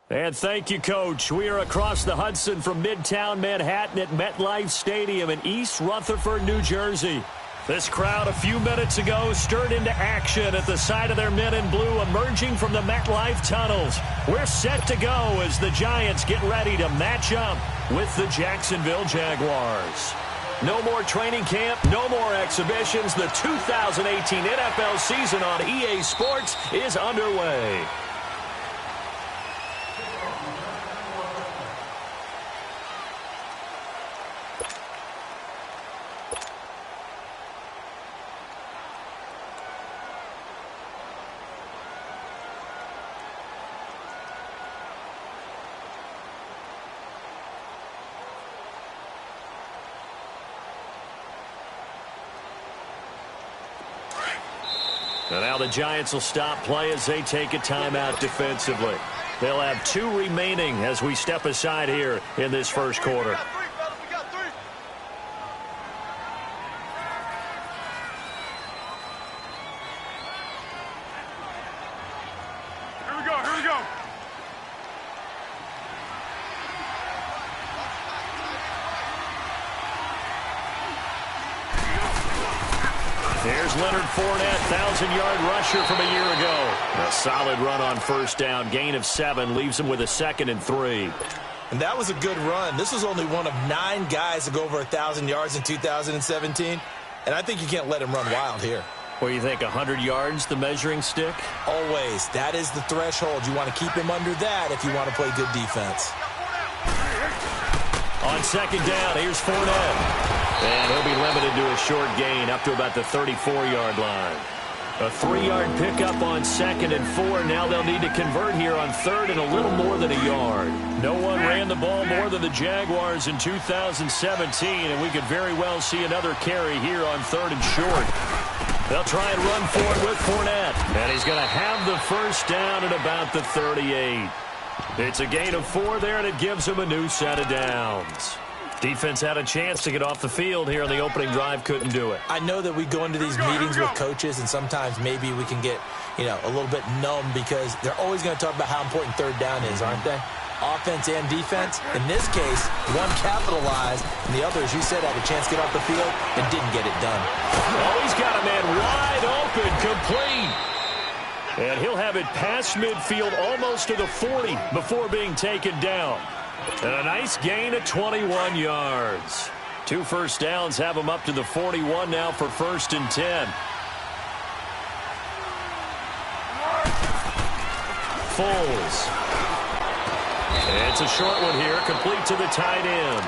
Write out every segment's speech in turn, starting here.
And thank you, Coach. We are across the Hudson from Midtown Manhattan at MetLife Stadium in East Rutherford, New Jersey. This crowd a few minutes ago stirred into action at the sight of their men in blue emerging from the MetLife tunnels. We're set to go as the Giants get ready to match up with the Jacksonville Jaguars. No more training camp, no more exhibitions. The 2018 NFL season on EA Sports is underway. And now the Giants will stop play as they take a timeout defensively. They'll have 2 remaining as we step aside here in this first quarter. Here we go. There's Leonard Fournette, 1,000-yard rusher from a year ago. A solid run on first down. Gain of 7 leaves him with a 2nd and 3. And that was a good run. This was only one of 9 guys to go over 1,000 yards in 2017. And I think you can't let him run wild here. What do you think, 100 yards, the measuring stick? Always. That is the threshold. You want to keep him under that if you want to play good defense. On second down, here's Fournette. And he'll be limited to a short gain up to about the 34-yard line. A 3-yard pickup on 2nd and 4. Now they'll need to convert here on 3rd and a little more than a yard. No one ran the ball more than the Jaguars in 2017, and we could very well see another carry here on 3rd and short. They'll try and run forward with Fournette. And he's going to have the first down at about the 38. It's a gain of 4 there, and it gives him a new set of downs. Defense had a chance to get off the field here on the opening drive, couldn't do it. I know that we go into these meetings with coaches, and sometimes maybe we can get, a little bit numb because they're always going to talk about how important 3rd down is, aren't they? Offense and defense. In this case, one capitalized, and the other, as you said, had a chance to get off the field and didn't get it done. Oh, he's got a man wide open, complete. And he'll have it past midfield almost to the 40 before being taken down. And a nice gain of 21 yards. 2 first downs have him up to the 41 now for 1st and 10. Foles. It's a short one here, complete to the tight end.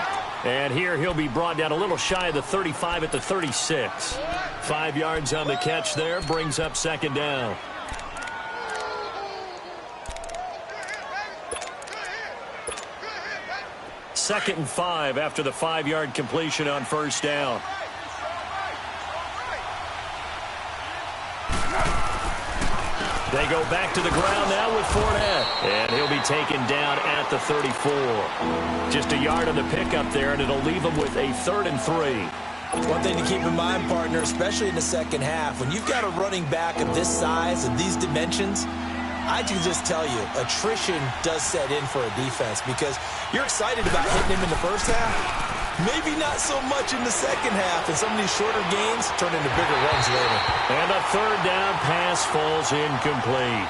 And here he'll be brought down a little shy of the 35 at the 36. 5 yards on the catch there, brings up 2nd down. 2nd and 5 after the 5-yard completion on first down. They go back to the ground now with Fournette. And he'll be taken down at the 34. Just a yard on the pickup there, and it'll leave him with a 3rd and 3. One thing to keep in mind, partner, especially in the second half, when you've got a running back of this size and these dimensions, I can just tell you, attrition does set in for a defense because you're excited about hitting him in the first half. Maybe not so much in the second half, and some of these shorter gains turn into bigger runs later. And a 3rd down pass falls incomplete.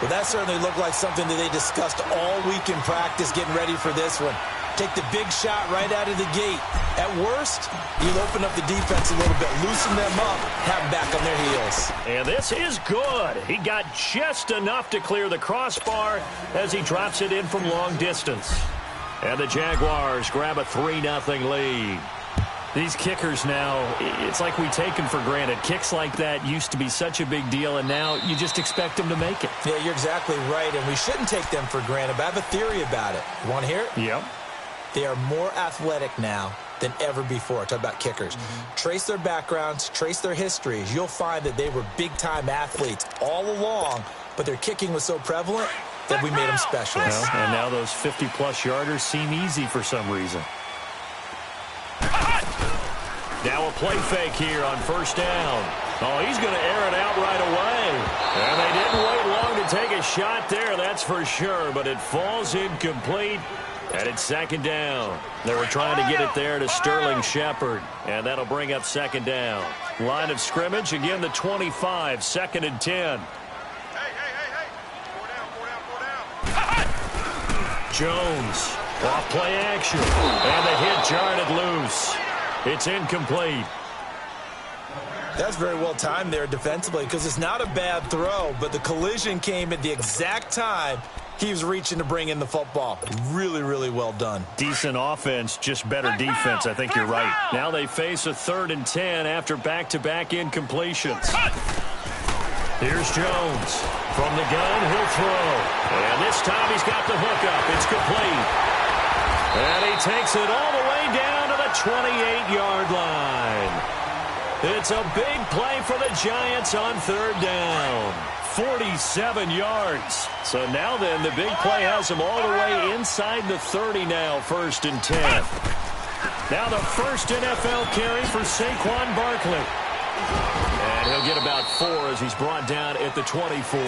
Well, that certainly looked like something that they discussed all week in practice getting ready for this one. Take the big shot right out of the gate. At worst, you'll open up the defense a little bit, loosen them up, have them back on their heels. And this is good. He got just enough to clear the crossbar as he drops it in from long distance. And the Jaguars grab a 3-0 lead. These kickers now, it's like we take them for granted. Kicks like that used to be such a big deal, and now you just expect them to make it. Yeah, you're exactly right, and we shouldn't take them for granted, but I have a theory about it. You want to hear it? Yep. They are more athletic now than ever before. Talk about kickers. Trace their backgrounds, trace their histories. You'll find that they were big-time athletes all along, but their kicking was so prevalent that we made them specialists. Well, and now those 50-plus yarders seem easy for some reason. Now a play fake here on first down. Oh, he's going to air it out right away. And they didn't wait long to take a shot there, that's for sure, but it falls incomplete, and it's second down. They were trying to get it there to Sterling Shepard, and that'll bring up second down. Line of scrimmage, again the 25, second and 10. Jones, off play action, and the hit jarred it loose. It's incomplete. That's very well timed there defensively because it's not a bad throw, but the collision came at the exact time he was reaching to bring in the football. Really, really well done. Decent offense, just better defense. I think you're right. Now they face a 3rd and 10 after back-to-back incompletions. Here's Jones. From the gun, he'll throw. And this time he's got the hook up. It's complete. And he takes it all the way down to the 28-yard line. It's a big play for the Giants on 3rd down. 47 yards. So now then, the big play has him all the way inside the 30 now, 1st and 10. Now the first NFL carry for Saquon Barkley. And he'll get about 4 as he's brought down at the 24.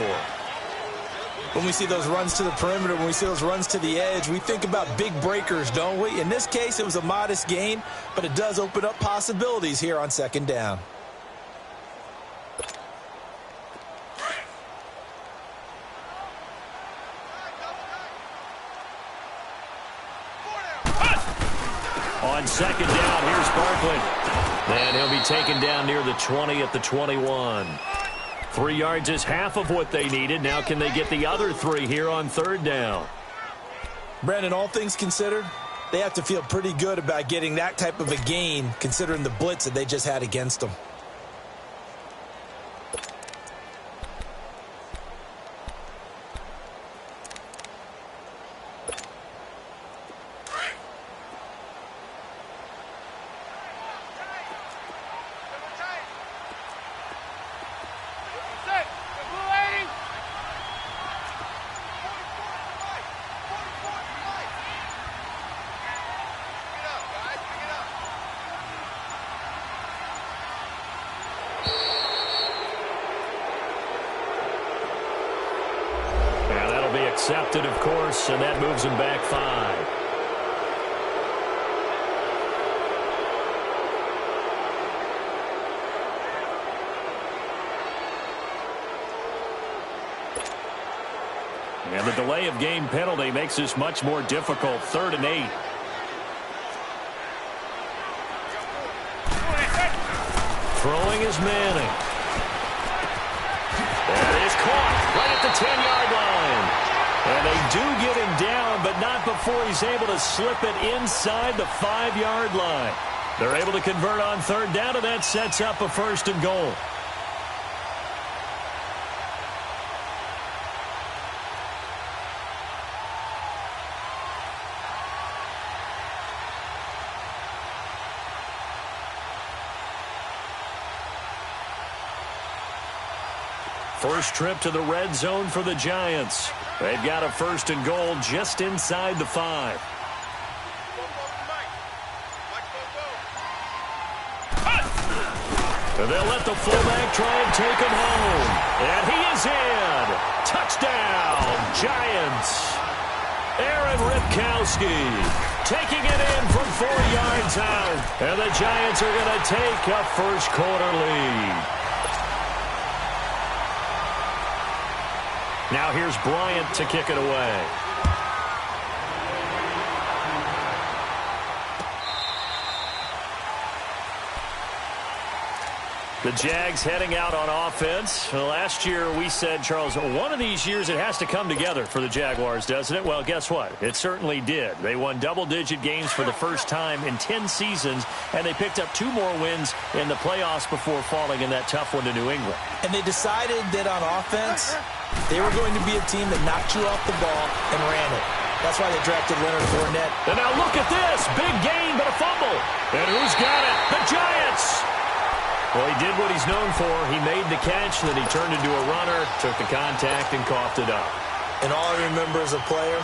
When we see those runs to the perimeter, when we see those runs to the edge, we think about big breakers, don't we? In this case, it was a modest gain, but it does open up possibilities here on 2nd down. On 2nd down, here's Barkley. And he'll be taken down near the 20 at the 21. 3 yards is half of what they needed. Now can they get the other 3 here on 3rd down? Brandon, all things considered, they have to feel pretty good about getting that type of a gain considering the blitz that they just had against them. Accepted, of course, and that moves him back 5. And the delay of game penalty makes this much more difficult. 3rd and 8. Throwing is Manning. That is caught right at the 10-yard line. And they do get him down, but not before he's able to slip it inside the 5-yard line. They're able to convert on 3rd down, and that sets up a 1st and goal. First trip to the red zone for the Giants. They've got a 1st and goal just inside the 5. And they'll let the fullback try and take him home. And he is in. Touchdown, Giants. Aaron Ripkowski taking it in from 4 yards out. And the Giants are going to take a first-quarter lead. Now here's Bryant to kick it away. The Jags heading out on offense. Last year we said, Charles, one of these years it has to come together for the Jaguars, doesn't it? Well, guess what? It certainly did. They won double-digit games for the first time in 10 seasons, and they picked up 2 more wins in the playoffs before falling in that tough one to New England. And they decided that on offense, they were going to be a team that knocked you off the ball and ran it. That's why they drafted Leonard Fournette. And now look at this. Big gain, but a fumble. And who's got it? The Giants. Well, he did what he's known for. He made the catch, then he turned into a runner, took the contact, and coughed it up. And all I remember as a player,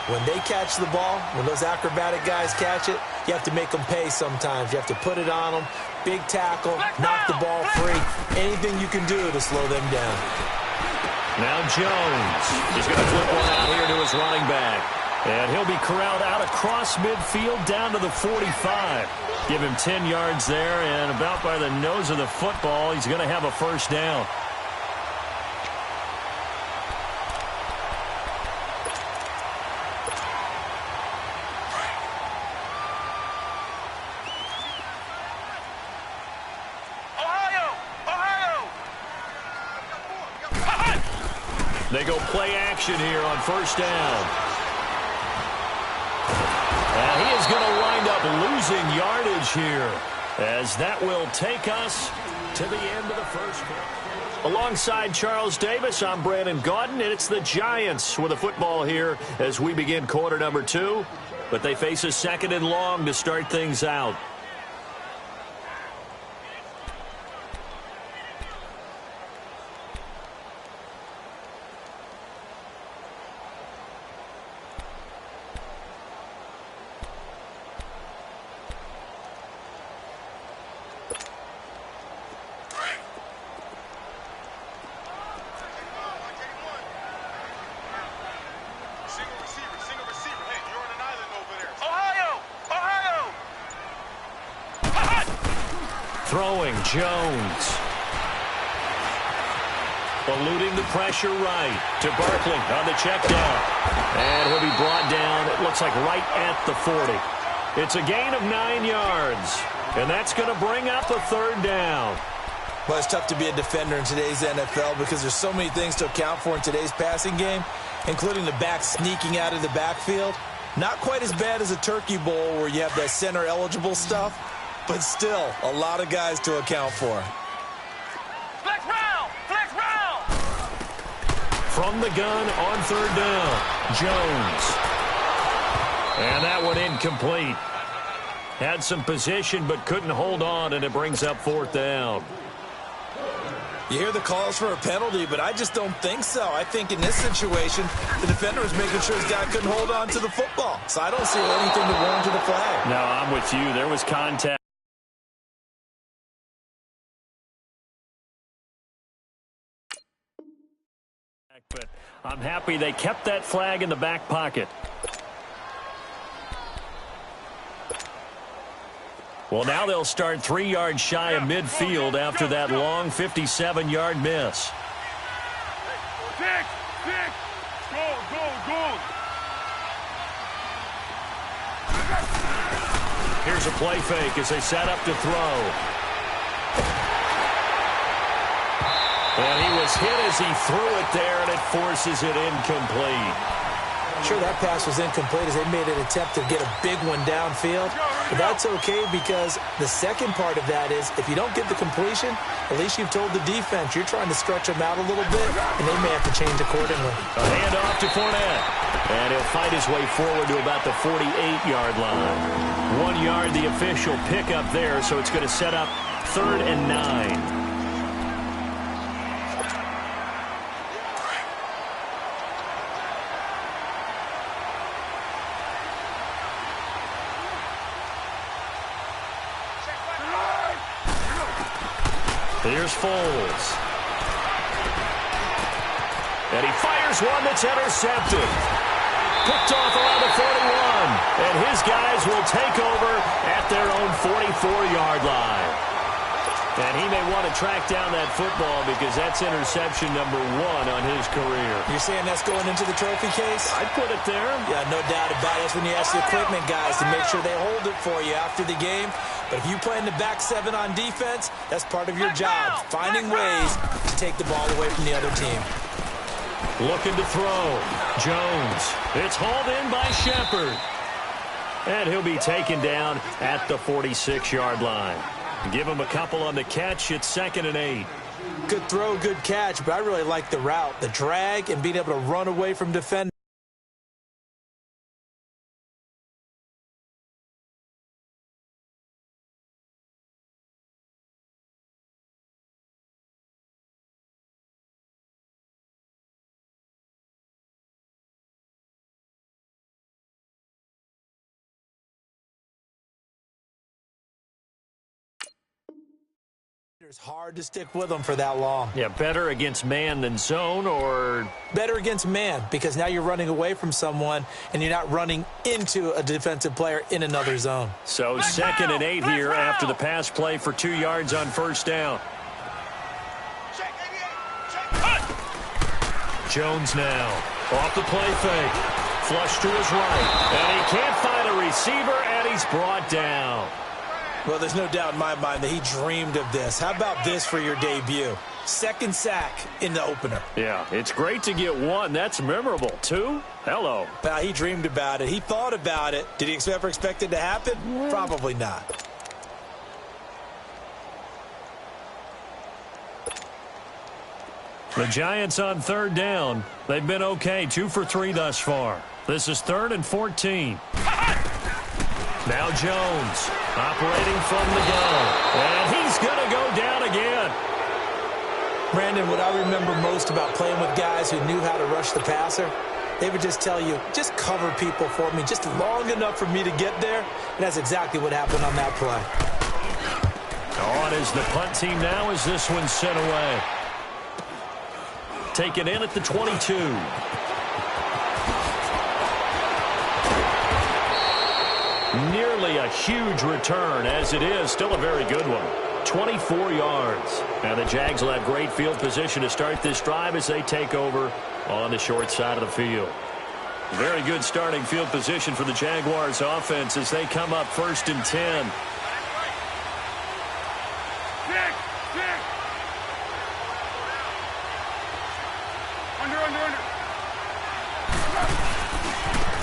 when they catch the ball, when those acrobatic guys catch it, you have to make them pay sometimes. You have to put it on them, big tackle, knock the ball free. Anything you can do to slow them down. Now Jones. He's going to flip one out here to his running back. And he'll be corralled out across midfield down to the 45. Give him 10 yards there, and about by the nose of the football, he's going to have a first down. They go play action here on first down. And he is going to wind up losing yardage here, as that will take us to the end of the first quarter. Alongside Charles Davis, I'm Brandon Gaudin, and it's the Giants with the football here as we begin quarter number 2. But they face a second and long to start things out. Throwing, Jones. Eluding the pressure right to Barkley on the check down. And he'll be brought down, it looks like right at the 40. It's a gain of 9 yards. And that's going to bring up a third down. Well, it's tough to be a defender in today's NFL because there's so many things to account for in today's passing game, including the back sneaking out of the backfield. Not quite as bad as a turkey bowl where you have that center-eligible stuff, but still a lot of guys to account for. Flex round! Flex round! From the gun on third down, Jones. And that one incomplete. Had some position but couldn't hold on, and it brings up fourth down. You hear the calls for a penalty, but I just don't think so. I think in this situation, the defender was making sure his guy couldn't hold on to the football. So I don't see anything to warrant the flag. No, I'm with you. There was contact. But I'm happy they kept that flag in the back pocket. Well, now they'll start 3 yards shy of midfield after that long 57-yard miss. Six! Go! Here's a play fake as they set up to throw. And he was hit as he threw it there, and it forces it incomplete. Sure, that pass was incomplete as they made an attempt to get a big one downfield. But that's okay because the second part of that is if you don't get the completion, at least you've told the defense you're trying to stretch them out a little bit, and they may have to change accordingly. A handoff to Fournette. And he'll fight his way forward to about the 48-yard line. 1 yard, the official pickup there, so it's going to set up 3rd and 9. Here's Foles. And he fires one that's intercepted. Picked off around the 41. And his guys will take over at their own 44-yard line. And he may want to track down that football because that's interception number 1 on his career. You're saying that's going into the trophy case? I'd put it there. Yeah, no doubt about it. That's when you ask the equipment guys to make sure they hold it for you after the game. But if you play in the back 7 on defense, that's part of your job, finding ways to take the ball away from the other team. Looking to throw. Jones. It's hauled in by Shepard. And he'll be taken down at the 46-yard line. Give him a couple on the catch. It's 2nd and 8. Good throw, good catch, but I really like the route, the drag, and being able to run away from defenders. It's hard to stick with them for that long. Yeah, better against man than zone, or better against man, because now you're running away from someone and you're not running into a defensive player in another zone. So 2nd and 8 here after the pass play for 2 yards on first down. Jones now off the play fake, flush to his right, and he can't find a receiver, and he's brought down. Well, there's no doubt in my mind that he dreamed of this. How about this for your debut? 2nd sack in the opener. Yeah, it's great to get 1. That's memorable. 2? Hello. Now, he dreamed about it. He thought about it. Did he ever expect it to happen? Probably not. The Giants on 3rd down. They've been okay, 2 for 3 thus far. This is 3rd and 14. Now Jones operating from the gun, and he's going to go down again. Brandon, what I remember most about playing with guys who knew how to rush the passer, they would just tell you, just cover people for me, just long enough for me to get there, and that's exactly what happened on that play. On is the punt team now as this one's sent away. Taken in at the 22. Nearly a huge return, as it is still a very good one. 24 yards. Now the Jags will have great field position to start this drive as they take over on the short side of the field. Very good starting field position for the Jaguars offense as they come up 1st and 10.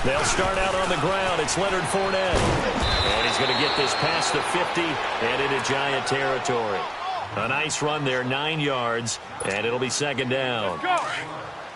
They'll start out on the ground. It's Leonard Fournette. And he's going to get this past the 50 and into Giant territory. A nice run there, 9 yards, and it'll be 2nd down.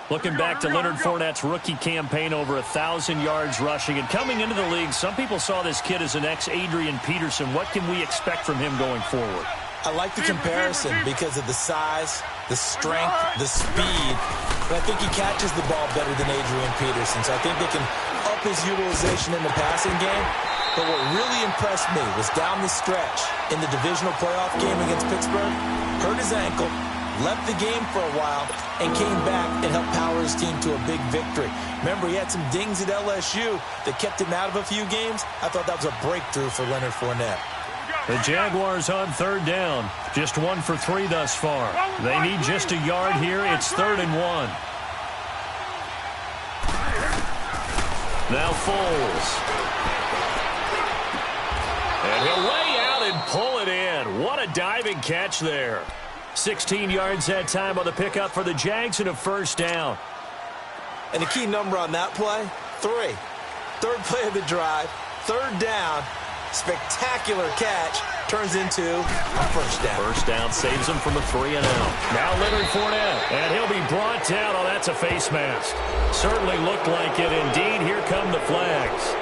Looking back to Leonard Fournette's rookie campaign, over 1,000 yards rushing. And coming into the league, some people saw this kid as an ex-Adrian Peterson. What can we expect from him going forward? I like the comparison because of the size, the strength, the speed. But I think he catches the ball better than Adrian Peterson. So I think they can up his utilization in the passing game. But what really impressed me was down the stretch in the divisional playoff game against Pittsburgh, hurt his ankle, left the game for a while, and came back and helped power his team to a big victory. Remember, he had some dings at LSU that kept him out of a few games. I thought that was a breakthrough for Leonard Fournette. The Jaguars on 3rd down. Just 1 for 3 thus far. They need just a yard here. It's 3rd and 1. Now Foles. And he'll lay out and pull it in. What a diving catch there. 16 yards that time on the pickup for the Jags and a 1st down. And the key number on that play, 3. 3rd play of the drive, 3rd down. Spectacular catch turns into a 1st down. 1st down saves him from a 3 and out. Now Leonard Fournette, and he'll be brought down. Oh, that's a face mask. Certainly looked like it. Indeed, here come the flags.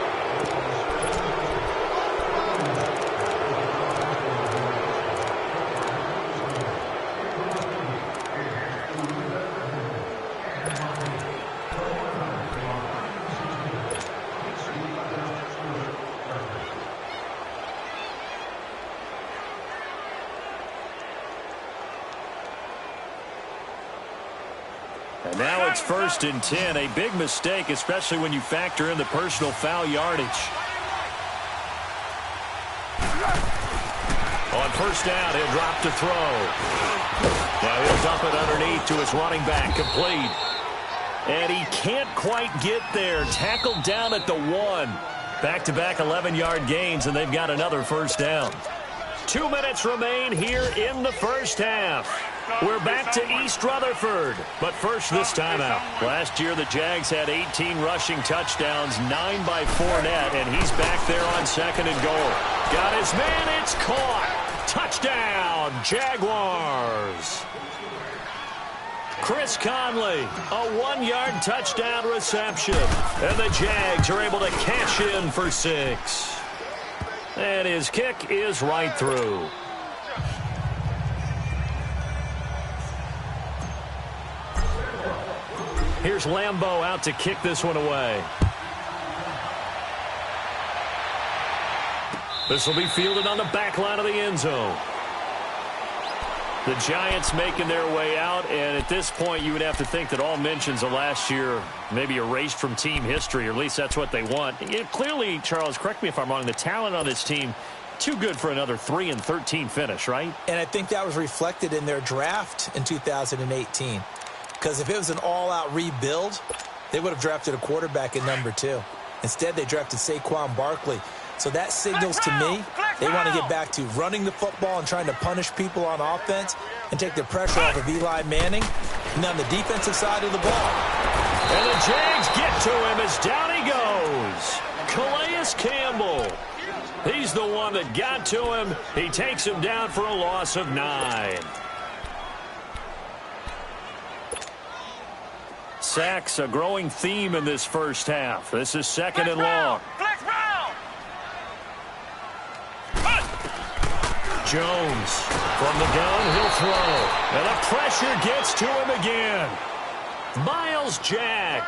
And now it's 1st and 10. A big mistake, especially when you factor in the personal foul yardage. On 1st down, he'll drop to throw. Now he'll dump it underneath to his running back, complete. And he can't quite get there. Tackled down at the 1. Back-to-back 11-yard gains, and they've got another 1st down. 2 minutes remain here in the 1st half. We're back to East Rutherford. But first, this timeout. Last year, the Jags had 18 rushing touchdowns, 9 by Fournette, and he's back there on 2nd and goal. Got his man, it's caught. Touchdown, Jaguars. Chris Conley, a 1-yard touchdown reception. And the Jags are able to cash in for 6. And his kick is right through. Here's Lambeau out to kick this one away. This will be fielded on the back line of the end zone. The Giants making their way out, and at this point you would have to think that all mentions of last year maybe erased from team history, or at least that's what they want. Clearly, Charles, correct me if I'm wrong, the talent on this team, too good for another 3-13 finish, right? And I think that was reflected in their draft in 2018. Because if it was an all-out rebuild, they would have drafted a quarterback at number 2. Instead, they drafted Saquon Barkley. So that signals to me they want to get back to running the football and trying to punish people on offense and take the pressure off of Eli Manning. And on the defensive side of the ball. And the Jags get to him as down he goes. Calais Campbell. He's the one that got to him. He takes him down for a loss of 9. Sacks, a growing theme in this first half. This is second and long. Jones from the gun, he'll throw. And the pressure gets to him again. Miles Jack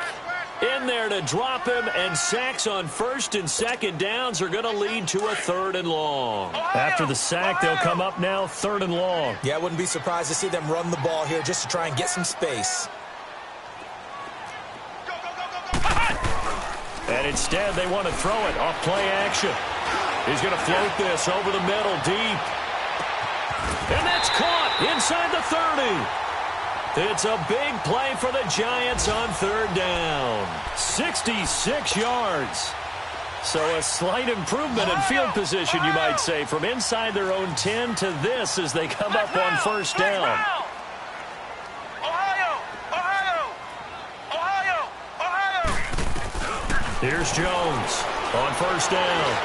in there to drop him, and sacks on first and second downs are going to lead to a third and long. After the sack, they'll come up now third and long. Yeah, I wouldn't be surprised to see them run the ball here just to try and get some space. And instead, they want to throw it off play action. He's going to float this over the middle deep. And that's caught inside the 30. It's a big play for the Giants on third down. 66 yards. So a slight improvement in field position, you might say, from inside their own 10 to this as they come up on first down. Here's Jones on first down.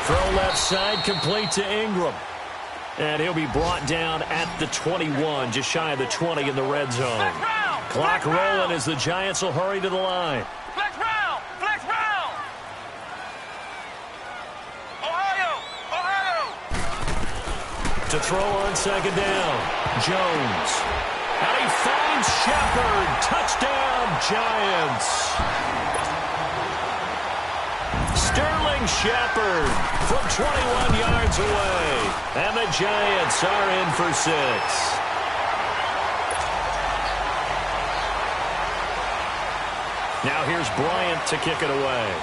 Throw left side, complete to Ingram. And he'll be brought down at the 21, just shy of the 20 in the red zone. Clock rolling as the Giants will hurry to the line. Flex round! Flex round! Ohio! To throw on second down, Jones. And he finds Shepard. Touchdown, Giants. Sterling Shepard from 21 yards away. And the Giants are in for 6. Now here's Bryant to kick it away.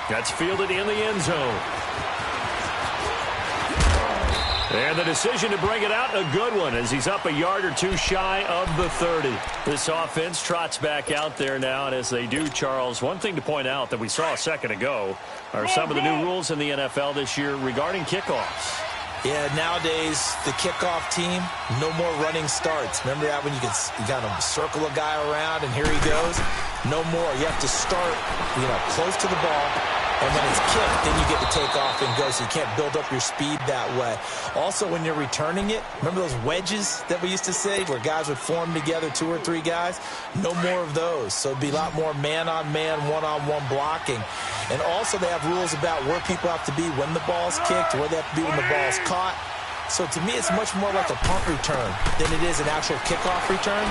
That's fielded in the end zone. And the decision to bring it out, a good one, as he's up a yard or two shy of the 30. This offense trots back out there now, and as they do, Charles, one thing to point out that we saw a second ago are some of the new rules in the NFL this year regarding kickoffs. Yeah, nowadays, the kickoff team, no more running starts. Remember that when you kind of circle a guy around and here he goes? No more. You have to start, close to the ball. And when it's kicked, then you get to take off and go, so you can't build up your speed that way. Also, when you're returning it, remember those wedges that we used to say where guys would form together, 2 or 3 guys? No more of those. So it'd be a lot more man-on-man, one-on-one blocking. And also they have rules about where people have to be when the ball's kicked, where they have to be when the ball's caught. So to me, it's much more like a punt return than it is an actual kickoff return.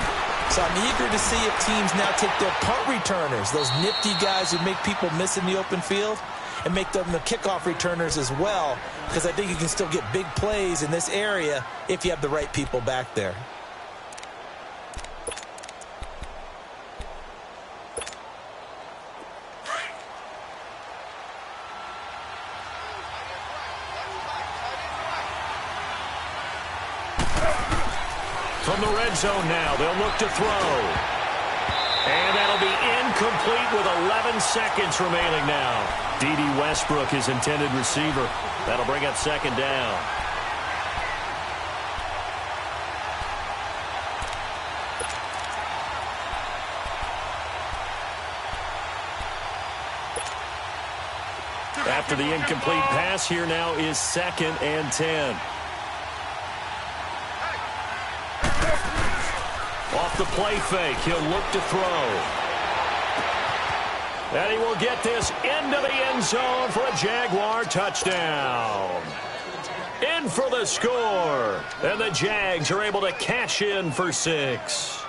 So I'm eager to see if teams now take their punt returners, those nifty guys who make people miss in the open field, and make them the kickoff returners as well, because I think you can still get big plays in this area if you have the right people back there. From the red zone now, they'll look to throw. And that'll be incomplete with 11 seconds remaining now. D.D. Westbrook, his intended receiver. That'll bring up second down. After the incomplete pass, here now is 2nd and 10. Off the play fake, he'll look to throw. And he will get this into the end zone for a Jaguar touchdown. In for the score. And the Jags are able to cash in for 6.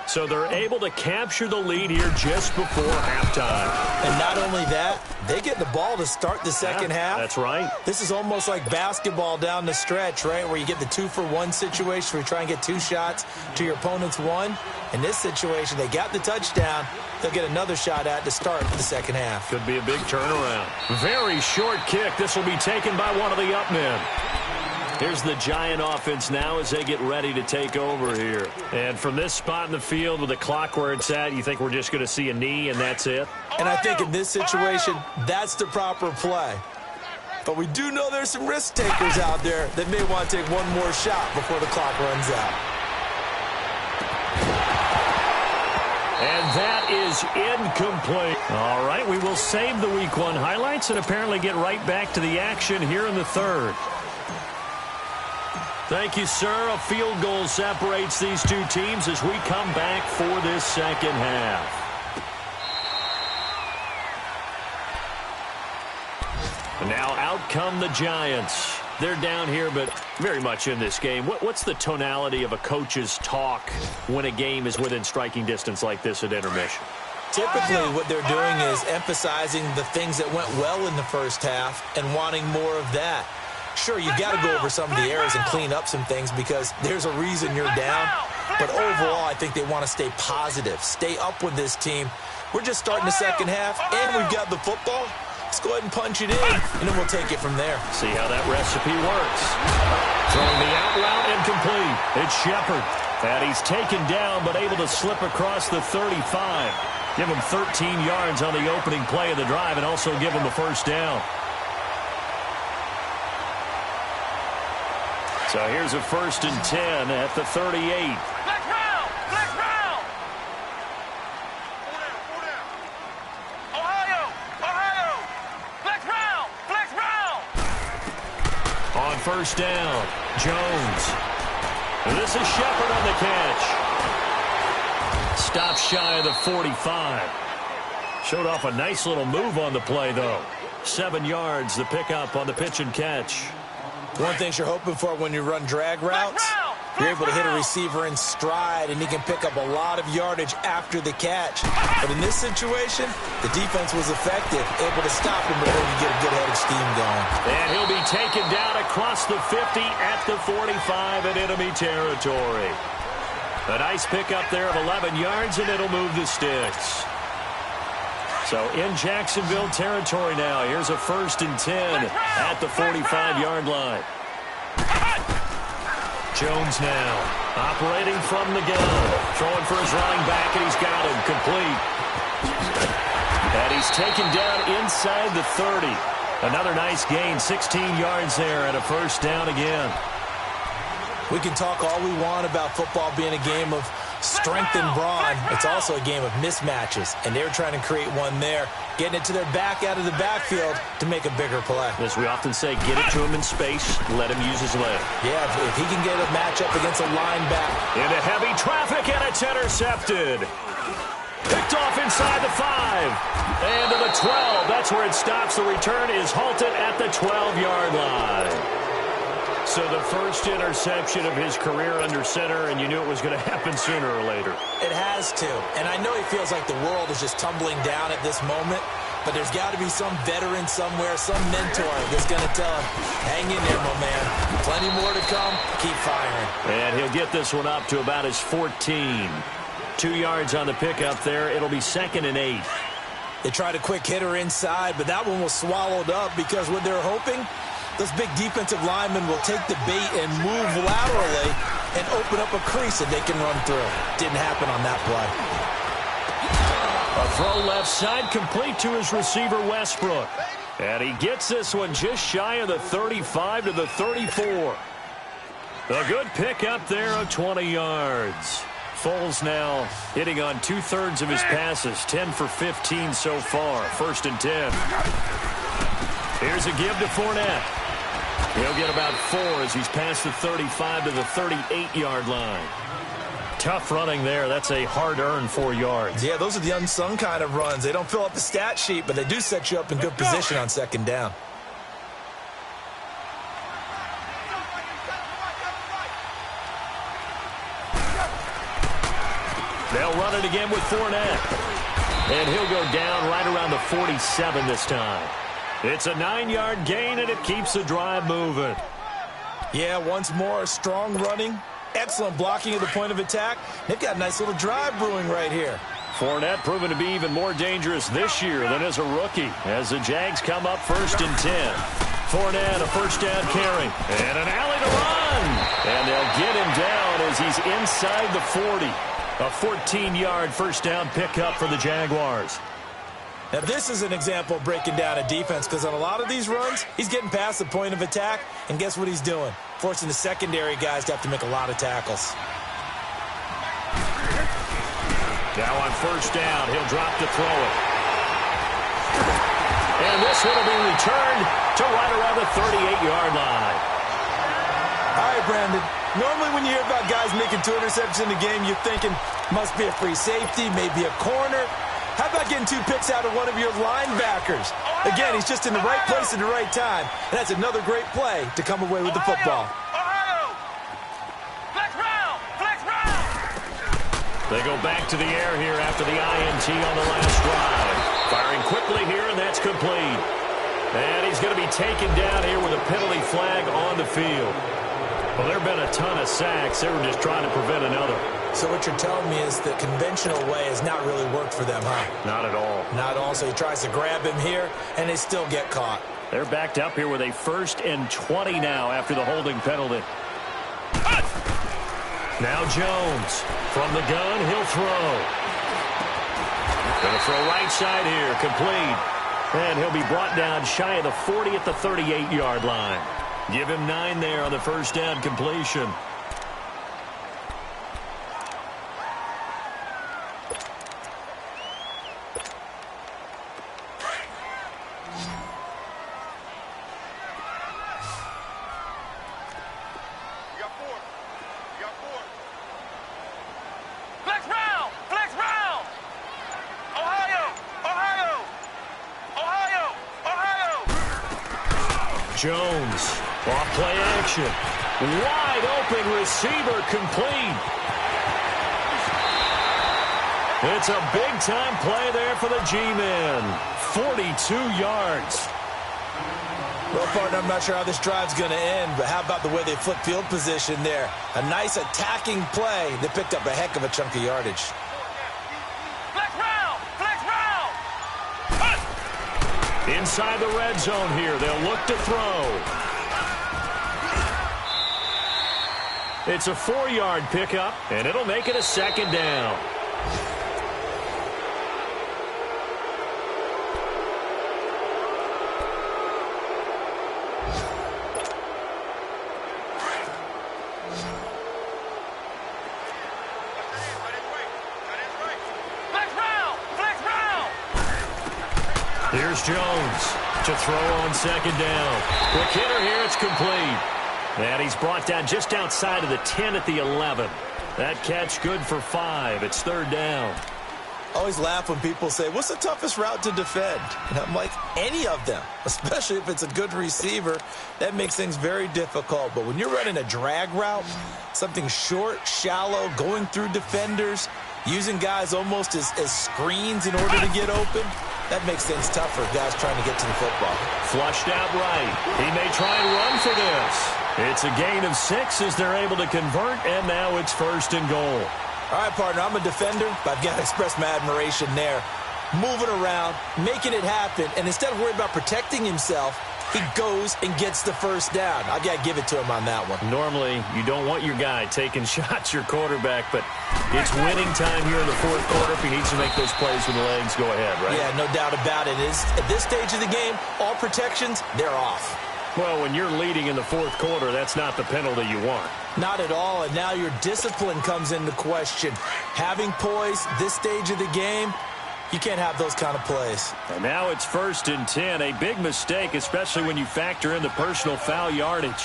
So they're able to capture the lead here just before halftime. And not only that, they get the ball to start the second half. That's right. This is almost like basketball down the stretch, right, where you get the 2-for-1 situation where you try and get 2 shots to your opponent's 1. In this situation, they got the touchdown. They'll get another shot at to start the second half. Could be a big turnaround. Very short kick. This will be taken by one of the up men. Here's the Giant offense now as they get ready to take over here. And from this spot in the field with the clock where it's at, you think we're just going to see a knee and that's it? And I think in this situation, that's the proper play. But we do know there's some risk takers out there that may want to take one more shot before the clock runs out. And that is incomplete. All right, we will save the Week 1 highlights and apparently get right back to the action here in the third. Thank you, sir. A field goal separates these two teams as we come back for this second half. And now out come the Giants. They're down here, but very much in this game. What's the tonality of a coach's talk when a game is within striking distance like this at intermission? Typically, what they're doing is emphasizing the things that went well in the first half and wanting more of that. Sure, you've got to go over some of the errors and clean up some things because there's a reason you're down. But overall, I think they want to stay positive, stay up with this team. We're just starting the second half, and we've got the football. Let's go ahead and punch it in, and then we'll take it from there. See how that recipe works. Throwing the out route incomplete. It's Shepard. And he's taken down, but able to slip across the 35. Give him 13 yards on the opening play of the drive and also give him the first down. So here's a 1st and 10 at the 38. Flex round! Flex round! Ohio! Ohio! Flex round! Flex round! On 1st down, Jones. And this is Shepard on the catch. Stops shy of the 45. Showed off a nice little move on the play, though. 7 yards, the pickup on the pitch and catch. One thing you're hoping for when you run drag routes, you're able to hit a receiver in stride, and he can pick up a lot of yardage after the catch. But in this situation, the defense was effective, able to stop him before you get a good head of steam going. And he'll be taken down across the 50 at the 45 in enemy territory. A nice pickup there of 11 yards, and it'll move the sticks. So in Jacksonville territory now. Here's a 1st and 10 at the 45-yard line. Jones now operating from the gun. Throwing for his running back, and he's got him complete. And he's taken down inside the 30. Another nice gain, 16 yards there and a 1st down again. We can talk all we want about football being a game of strength and brawn. It's also a game of mismatches, and they're trying to create one there, getting it to their back out of the backfield to make a bigger play. As we often say, get it to him in space, let him use his leg. Yeah, if he can get a matchup against a linebacker. Into heavy traffic, and it's intercepted. Picked off inside the 5. And to the 12. That's where it stops. The return is halted at the 12-yard line. So the first interception of his career under center, and you knew it was going to happen sooner or later. It has to. And I know he feels like the world is just tumbling down at this moment, but there's got to be some veteran somewhere, some mentor that's going to tell him, hang in there, my man. Plenty more to come. Keep firing. And he'll get this one up to about his 14. 2 yards on the pickup there. It'll be 2nd and 8. They tried a quick hitter inside, but that one was swallowed up because what they're hoping, those big defensive linemen will take the bait and move laterally and open up a crease that they can run through. Didn't happen on that play. A throw left side complete to his receiver, Westbrook. And he gets this one just shy of the 35 to the 34. A good pickup there of 20 yards. Foles now hitting on 2/3 of his passes, 10 for 15 so far. 1st and 10. Here's a give to Fournette. He'll get about 4 as he's past the 35 to the 38-yard line. Tough running there. That's a hard-earned 4 yards. Yeah, those are the unsung kind of runs. They don't fill up the stat sheet, but they do set you up in good position on 2nd down. They'll run it again with Fournette. And he'll go down right around the 47 this time. It's a 9-yard gain, and it keeps the drive moving. Yeah, once more, strong running, excellent blocking at the point of attack. They've got a nice little drive brewing right here. Fournette proven to be even more dangerous this year than as a rookie as the Jags come up 1st and 10. Fournette, a first down carry, and an alley to run. And they'll get him down as he's inside the 40. A 14-yard first down pickup for the Jaguars. Now, this is an example of breaking down a defense because on a lot of these runs, he's getting past the point of attack, and guess what he's doing? Forcing the secondary guys to have to make a lot of tackles. Now on first down, he'll drop to throw it. And this one will be returned to right around the 38-yard line. All right, Brandon. Normally when you hear about guys making 2 interceptions in the game, you're thinking must be a free safety, maybe a corner. How about getting 2 picks out of one of your linebackers? Again, he's just in the right place at the right time. And that's another great play to come away with the football. They go back to the air here after the INT on the last drive. Firing quickly here, and that's complete. And he's going to be taken down here with a penalty flag on the field. Well, there have been a ton of sacks. They were just trying to prevent another. So what you're telling me is the conventional way has not really worked for them, huh? Not at all. Not at all. So he tries to grab him here, and they still get caught. They're backed up here with a 1st and 20 now after the holding penalty. Now Jones. From the gun, he'll throw. Going to throw right side here, complete. And he'll be brought down shy of the 40 at the 38-yard line. Give him 9 there on the first down completion. Jones, off play action. Wide open receiver complete. It's a big-time play there for the G-men. 42 yards. Well, partner, I'm not sure how this drive's going to end, but how about the way they flip field position there? A nice attacking play that picked up a heck of a chunk of yardage. Inside the red zone here, they'll look to throw. It's a 4-yard pickup, and it'll make it a 2nd down. Here's Jones to throw on 2nd down. Quick hitter here, it's complete. And he's brought down just outside of the 10 at the 11. That catch good for 5. It's 3rd down. Always laugh when people say, what's the toughest route to defend? And I'm like, any of them, especially if it's a good receiver. That makes things very difficult. But when you're running a drag route, something short, shallow, going through defenders, using guys almost as screens in order to get open, that makes things tough for guys trying to get to the football. Flushed out right. He may try and run for this. It's a gain of 6 as they're able to convert, and now it's 1st and goal. All right, partner, I'm a defender, but I've got to express my admiration there. Moving around, making it happen, and instead of worrying about protecting himself, he goes and gets the first down. I got to give it to him on that one. Normally, you don't want your guy taking shots, your quarterback, but it's winning time here in the 4th quarter. If he needs to make those plays with the legs, go ahead, right? Yeah, no doubt about it. At this stage of the game, all protections, they're off. Well, when you're leading in the 4th quarter, that's not the penalty you want. Not at all, and now your discipline comes into question. Having poise this stage of the game, you can't have those kind of plays. And now it's 1st and 10. A big mistake, especially when you factor in the personal foul yardage.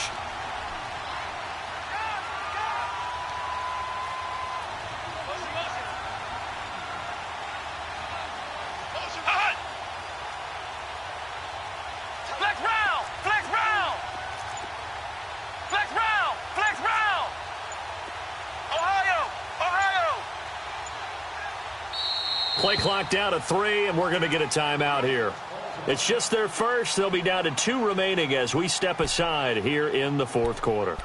Play clock down to 3, and we're going to get a timeout here. It's just their first. They'll be down to 2 remaining as we step aside here in the fourth quarter.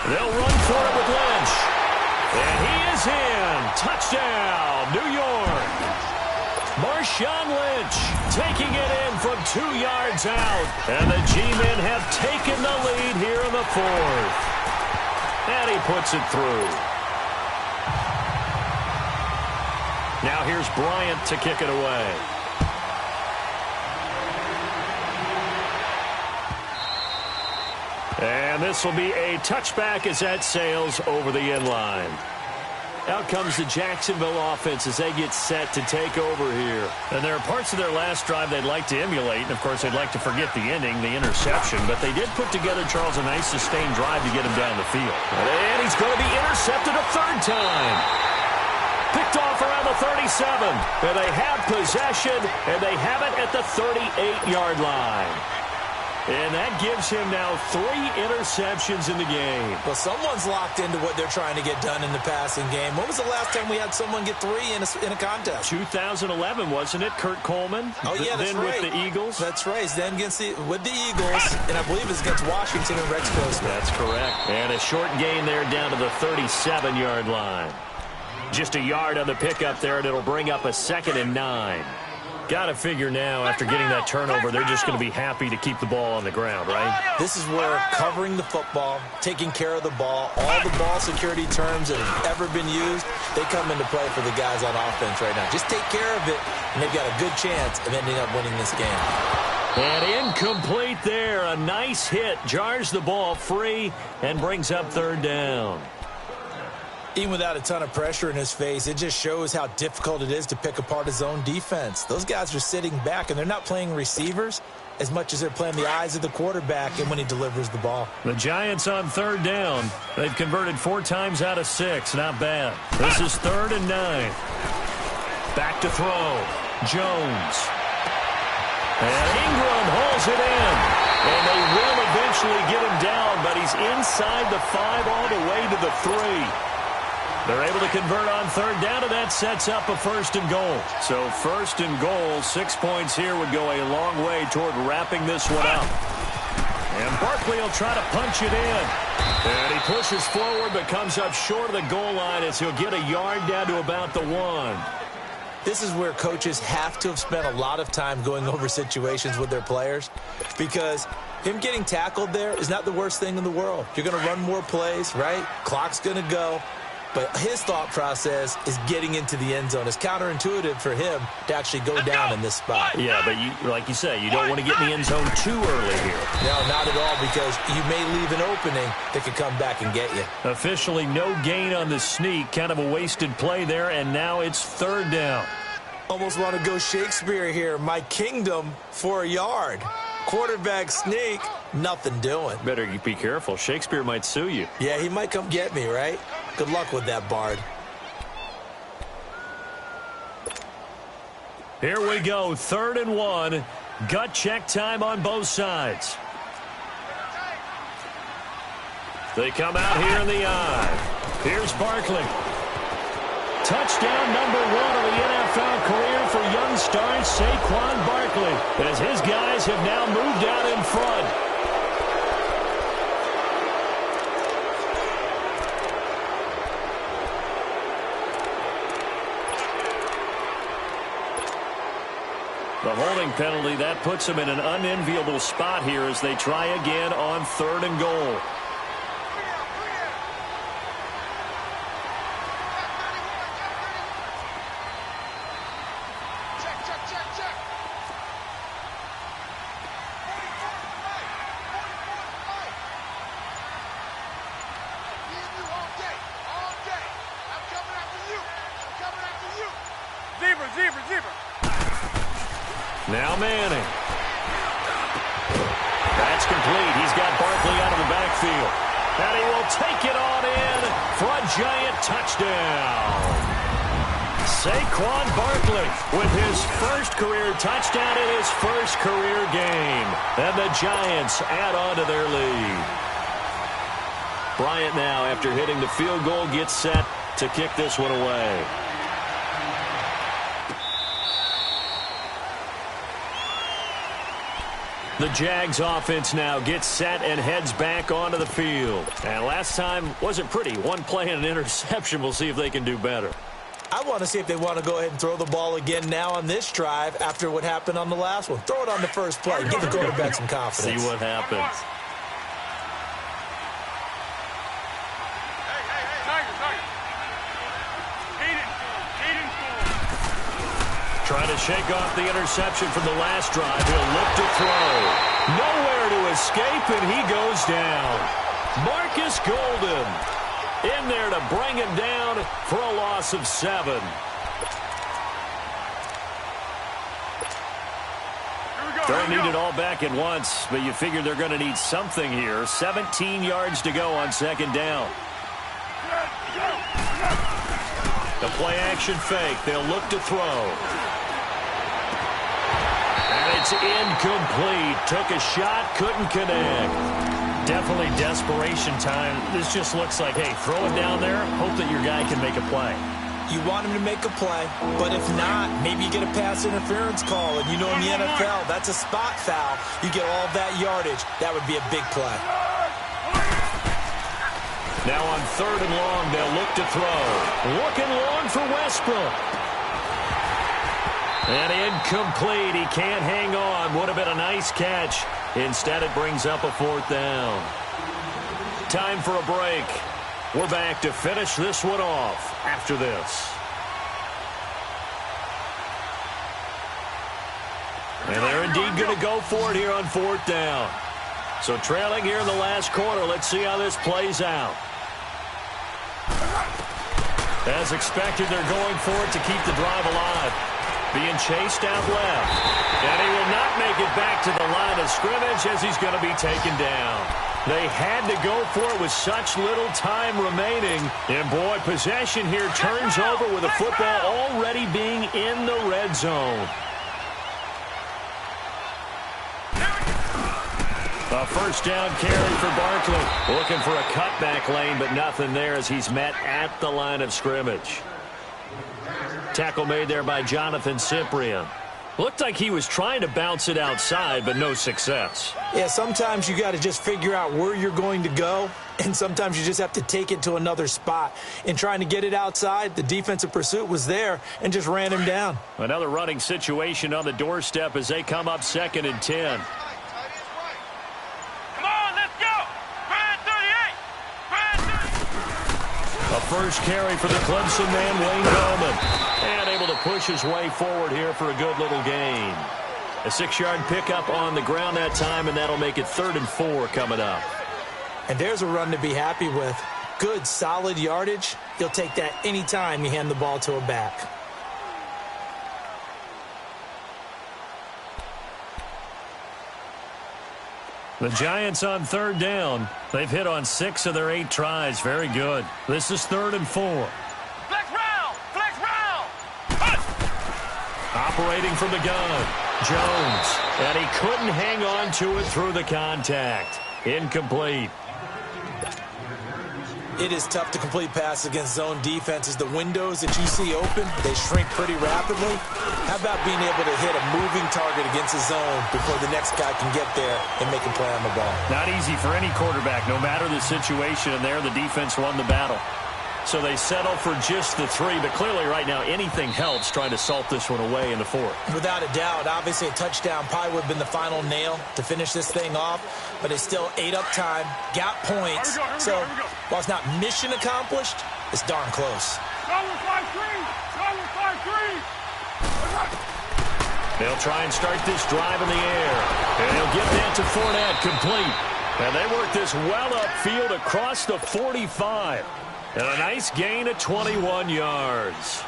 They'll run for it with Lynch. And he is in. Touchdown, New York. Marshawn Lynch taking it in from 2 yards out. And the G-men have taken the lead here in the fourth. And he puts it through. Now here's Bryant to kick it away. And this will be a touchback as that sails over the end line. Out comes the Jacksonville offense as they get set to take over here. And there are parts of their last drive they'd like to emulate. And, of course, they'd like to forget the ending, the interception. But they did put together, Charles, a nice sustained drive to get him down the field. And he's going to be intercepted a third time. Picked off around the 37. And they have possession, and they have it at the 38-yard line. And that gives him now 3 interceptions in the game. Well, someone's locked into what they're trying to get done in the passing game. When was the last time we had someone get 3 in a contest? 2011, wasn't it? Kurt Coleman? Oh, yeah, that's then right. With the Eagles? That's right. Then with the Eagles, and I believe it's against Washington and Rex Grossman. That's correct. And a short gain there down to the 37-yard line. Just a yard on the pickup there, and it'll bring up a 2nd and 9. Got to figure now, after getting that turnover, they're just going to be happy to keep the ball on the ground, right? This is where covering the football, taking care of the ball, all the ball security terms that have ever been used, they come into play for the guys on offense right now. Just take care of it, and they've got a good chance of ending up winning this game. And incomplete there. A nice hit. Jars the ball free and brings up 3rd down. Even without a ton of pressure in his face, it just shows how difficult it is to pick apart his own defense. Those guys are sitting back, and they're not playing receivers as much as they're playing the eyes of the quarterback and when he delivers the ball. The Giants on 3rd down. They've converted 4 times out of 6. Not bad. This is 3rd and 9. Back to throw. Jones. And Ingram holds it in. And they will eventually get him down, but he's inside the 5 all the way to the 3. They're able to convert on 3rd down, and that sets up a 1st and goal. So 1st and goal, 6 points here would go a long way toward wrapping this one up. And Barkley will try to punch it in. And he pushes forward but comes up short of the goal line as he'll get a yard down to about the 1. This is where coaches have to have spent a lot of time going over situations with their players, because him getting tackled there is not the worst thing in the world. You're going to run more plays, right? Clock's going to go. But his thought process is getting into the end zone. It's counterintuitive for him to actually go down in this spot. Yeah, but like you say, you don't want to get in the end zone too early here. No, not at all, because you may leave an opening that could come back and get you. Officially no gain on the sneak. Kind of a wasted play there, and now it's 3rd down. Almost want to go Shakespeare here. My kingdom for a yard. Quarterback sneak, nothing doing. Better be careful. Shakespeare might sue you. Yeah, he might come get me, right? Good luck with that, Bard. Here we go, 3rd and 1. Gut check time on both sides. They come out here in the eye. Here's Barkley. Touchdown number 1 of the NFL career for young star Saquon Barkley, as his guys have now moved out in front. The holding penalty, that puts them in an unenviable spot here as they try again on 3rd and goal. Now Manning. That's complete. He's got Barkley out of the backfield. And he will take it on in for a giant touchdown. Saquon Barkley with his first career touchdown in his first career game. And the Giants add on to their lead. Bryant now, after hitting the field goal, gets set to kick this one away. The Jags offense now gets set and heads back onto the field. And last time wasn't pretty. One play and an interception. We'll see if they can do better. I want to see if they want to go ahead and throw the ball again now on this drive after what happened on the last one. Throw it on the first play. Give the quarterback some confidence. See what happens. Trying to shake off the interception from the last drive. He'll look to throw. Nowhere to escape, and he goes down. Marcus Golden in there to bring him down for a loss of 7. Don't need it all back at once, but you figure they're going to need something here. 17 yards to go on second down. The play-action fake. They'll look to throw. And it's incomplete. Took a shot, couldn't connect. Definitely desperation time. This just looks like, hey, throw it down there, hope that your guy can make a play. You want him to make a play, but if not, maybe you get a pass interference call. And you know in the NFL, that's a spot foul. You get all that yardage. That would be a big play. Now on 3rd and long, they'll look to throw. Looking long for Westbrook. And incomplete. He can't hang on. Would have been a nice catch. Instead, it brings up a 4th down. Time for a break. We're back to finish this one off after this. And they're indeed going to go for it here on 4th down. So trailing here in the last quarter. Let's see how this plays out. As expected, they're going for it to keep the drive alive. Being chased out left. And he will not make it back to the line of scrimmage as he's going to be taken down. They had to go for it with such little time remaining. And, boy, possession here turns over with the football already being in the red zone. A first down carry for Barkley. Looking for a cutback lane, but nothing there as he's met at the line of scrimmage. Tackle made there by Jonathan Cyprien. Looked like he was trying to bounce it outside, but no success. Yeah, sometimes you got to just figure out where you're going to go, and sometimes you just have to take it to another spot. In trying to get it outside, the defensive pursuit was there and just ran him down. Another running situation on the doorstep as they come up 2nd and 10. A first carry for the Clemson man, Wayne Gallman. And able to push his way forward here for a good little gain. A 6-yard pickup on the ground that time, and that'll make it 3rd and 4 coming up. And there's a run to be happy with. Good, solid yardage. You'll take that anytime you hand the ball to a back. The Giants on 3rd down. They've hit on 6 of their 8 tries. Very good. This is 3rd and 4. Flex round! Flex round! Operating from the gun. Jones. And he couldn't hang on to it through the contact. Incomplete. It is tough to complete passes against zone defenses. The windows that you see open, they shrink pretty rapidly. How about being able to hit a moving target against a zone before the next guy can get there and make a play on the ball? Not easy for any quarterback, no matter the situation, and there the defense won the battle. So they settle for just the 3, but clearly right now anything helps trying to salt this one away in the 4th. Without a doubt, obviously a touchdown probably would have been the final nail to finish this thing off, but it's still ate up time, got points. So while it's not mission accomplished, it's darn close. They'll try and start this drive in the air, and he'll get that to Fournette, complete. And they work this well upfield across the 45. And a nice gain of 21 yards.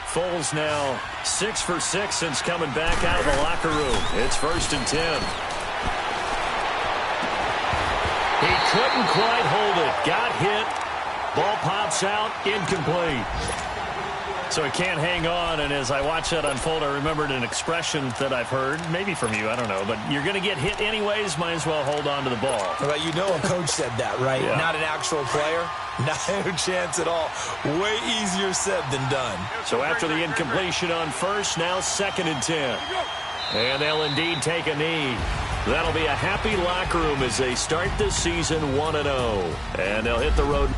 Foles now 6 for 6 since coming back out of the locker room. It's 1st and 10. He couldn't quite hold it. Got hit. Ball pops out. Incomplete. So he can't hang on, and as I watch that unfold, I remembered an expression that I've heard, maybe from you, I don't know, but you're going to get hit anyways, might as well hold on to the ball. Well, you know a coach said that, right? Yeah. Not an actual player. No chance at all. Way easier said than done. So after the incompletion on first, now 2nd and 10. And they'll indeed take a knee. That'll be a happy locker room as they start this season 1-0. And they'll hit the road.